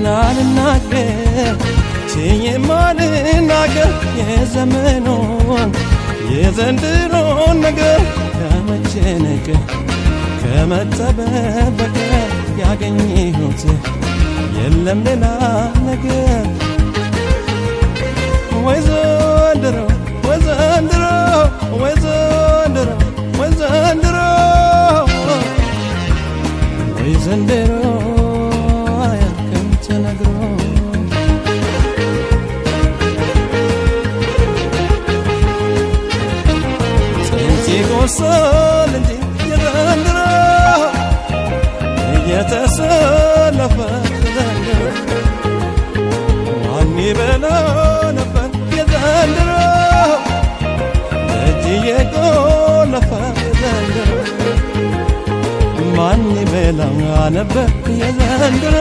ናልናገር ማልናገር የዘመኑን የዘንድሮን ነገር ከመጨነቅ ከመጠበቅ ያገኘሁት የለም ሌላ ነገር ወይ ዘንድሮ ወይ ዘንድሮ ወይ ዘንድሮ ወይ ዘንድሮ ወይ ዘንድሮ አያልቅም ተነግሮ ወሰል እንጂ የዘንድሮ እየተሰለፈ ዘንድሮ ማን ይበላው ነበር የዘንድሮ እጅ እየቆለፈ ዘንድሮ ማን ይበላው ነበር የዘንድሮ